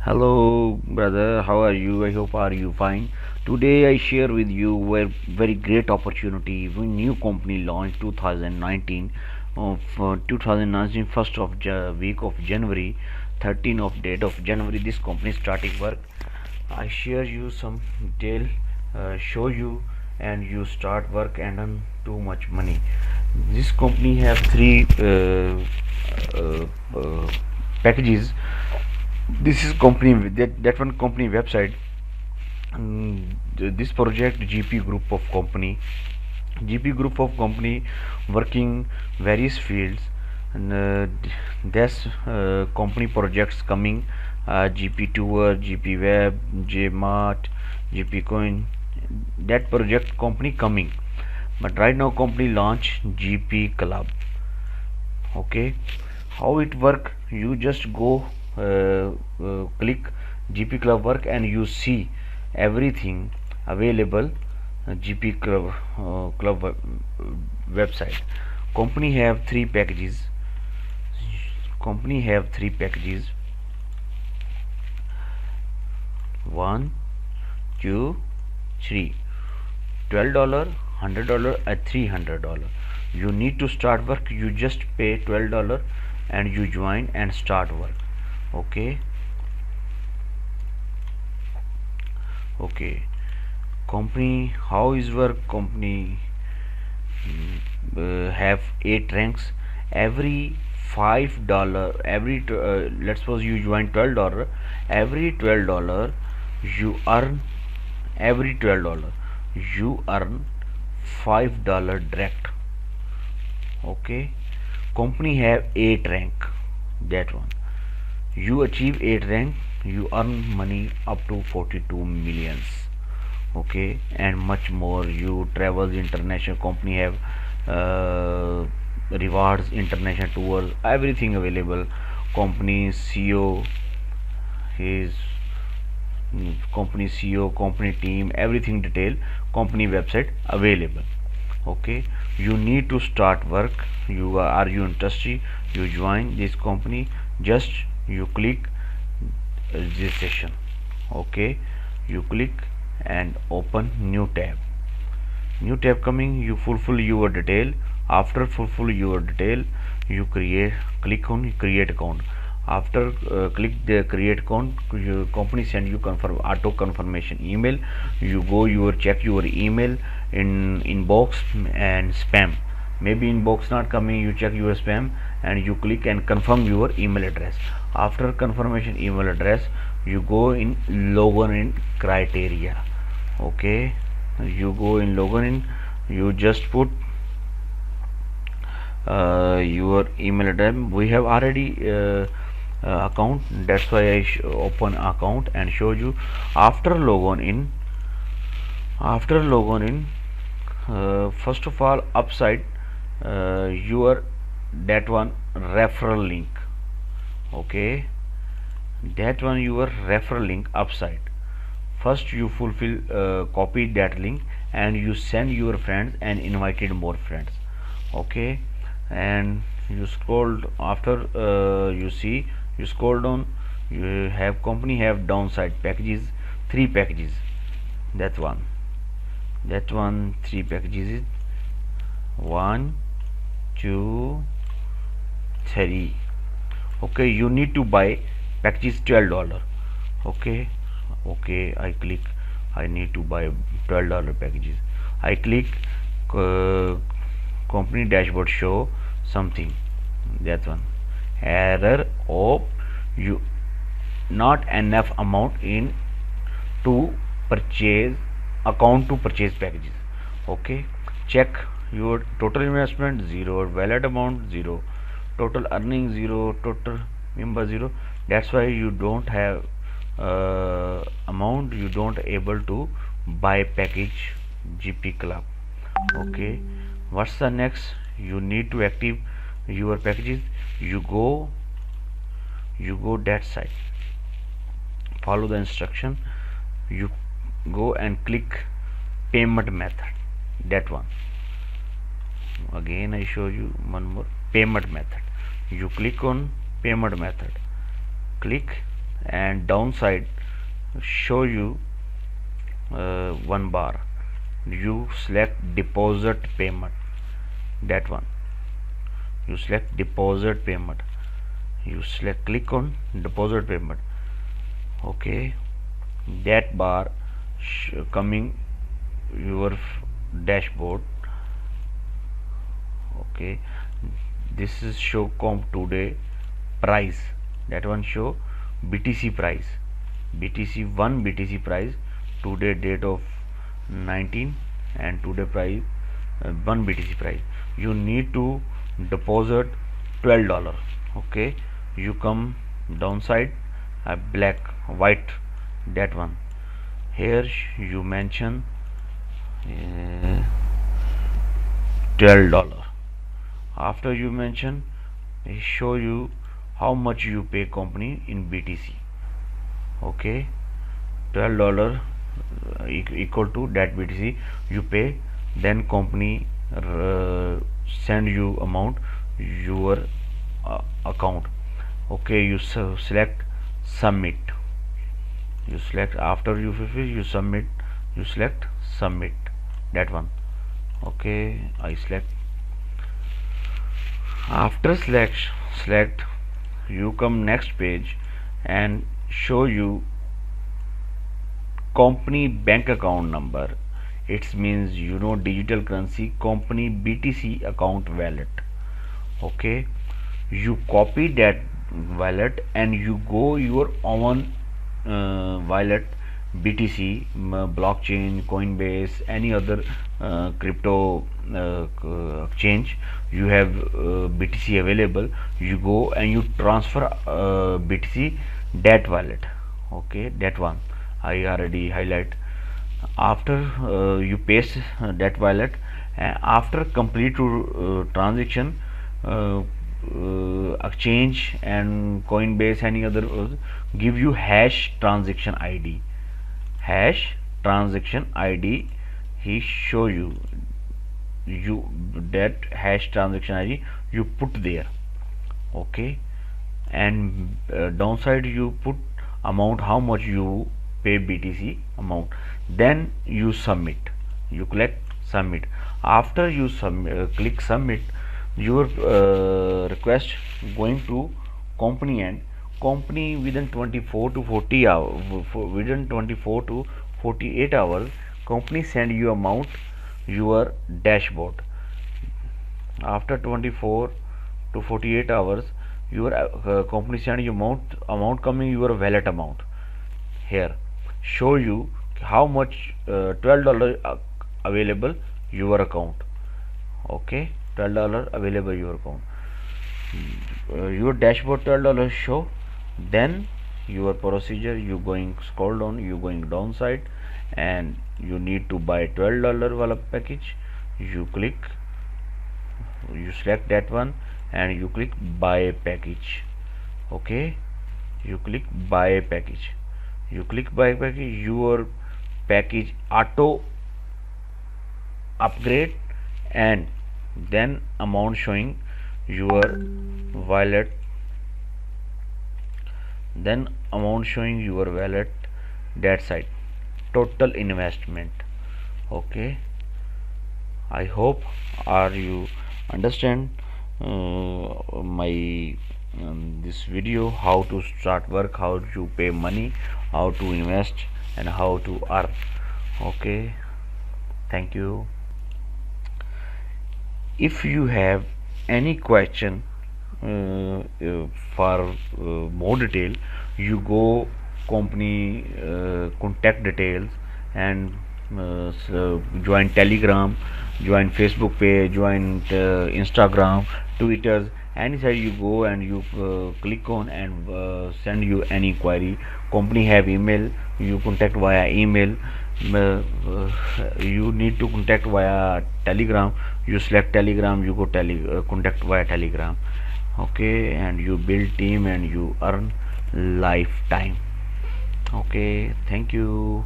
Hello, brother. How are you? I hope are you fine. Today I share with you a very great opportunity. When new company launched 2019 of 2019 first of week of January, 13 of date of January. This company starting work. I share you some detail, show you, and you start work and earn too much money. This company have three uh, uh, packages. This is company that one company website. This project GP group of company, working various fields, and there's company projects coming, GP tour, GP web, JMart, GP coin, that project company coming. But right now company launch GP club. Okay, how it work? You just go, click GP club work, and you see everything available. GP club website. Company have three packages. Company have three packages. One, two, three. $12, $100, and $300. You need to start work. You just pay $12 and you join and start work. Okay. Okay. Company, how is work? Company have 8 ranks. Every $5, let's suppose you join $12. Every $12 you earn, every $12 you earn $5 direct. Okay. Company have 8 rank. That one, you achieve 8 rank, you earn money up to 42 millions. Okay, and much more. You travel international. Company have rewards, international tours, everything available. Company CEO, his company CEO, company team, everything detail, company website available. Okay, you need to start work. Are you interested? You join this company. Just you click registration. Okay, you click and open new tab. New tab coming. You fulfill your detail. After fulfill your detail, you click on create account. After click the create account, your company send you confirm auto confirmation email. You go your check your email in inbox and spam. Maybe inbox not coming, you check your spam and you click and confirm your email address. After confirmation email address, you go in login in criteria. Okay, you go in login in, you just put your email address. We have already account, that's why I open account and show you. After logon in, first of all upside your that one referral link. Okay, that one your referral link upside. First you fulfill, copy that link and you send your friends and invited more friends. Okay, and you scroll after, you see, you scroll down, you have company have downside packages, three packages. That one, three packages is one, two, three. Okay, you need to buy packages $12. Okay, I click, I need to buy $12 packages. I click uh, company dashboard show something. That one, error of you not enough amount in to purchase account to purchase packages. Okay, check your total investment 0, valid amount 0, total earning 0, total member 0. That's why you don't have amount, you don't able to buy package GP club. Okay, what's the next? You need to active your packages. You go, that side, follow the instruction. You go and click payment method. That one, again I show you one more payment method. You click on payment method, click and downside show you one bar. You select deposit payment, that one. You select deposit payment, you select, click on deposit payment. Okay, that bar coming your dashboard. Okay, this is show comp today price, that one show BTC price, BTC price, today date of 19 and today price, 1 BTC price. You need to deposit $12. Okay, you come downside, black white, that one. Here you mention $12. After you mention, it show you how much you pay company in BTC. Okay, $12 equal to that BTC you pay, then company send you amount your account. Okay, you select submit, you select, after you fulfill, you submit, you select submit, that one. Okay, I select. After select, you come next page and show you company bank account number. It means digital currency company BTC account wallet. Okay, you copy that wallet and you go your own wallet, BTC, blockchain, Coinbase, any other crypto exchange you have BTC available. You go and you transfer BTC that wallet. Okay, that one I already highlight. After you paste that wallet, after complete transaction, exchange and Coinbase, any other give you hash transaction ID, he show you that hash transaction ID you put there. Okay, and downside you put amount, how much you pay BTC amount, then you submit, you click submit. After you click submit, your request going to company, and company within 24 to 40 hours, within 24 to 48 hours, company send you amount your dashboard. After 24 to 48 hours, your company send you amount coming your wallet amount. Here show you how much $12 available your account. Okay, $12 available your account. Your dashboard $12 show. Then your procedure, you going scroll down, you going downside, and you need to buy $12 wala package. You click, you select that one and you click buy package. Okay, you click buy package, you click buy package, your package auto upgrade, and then amount showing your wallet, then amount showing your wallet, that side total investment. Okay, I hope are you understand my this video, how to start work, how to pay money, how to invest, and how to earn. Okay, thank you. If you have any question for more detail, you go company contact details, and join Telegram, join Facebook page, join Instagram, Twitter, any side you go and you click on and send you any query. Company have email, you contact via email. You need to contact via Telegram, you select Telegram, you go contact via Telegram. Okay, and you build team and you earn lifetime. Okay, thank you.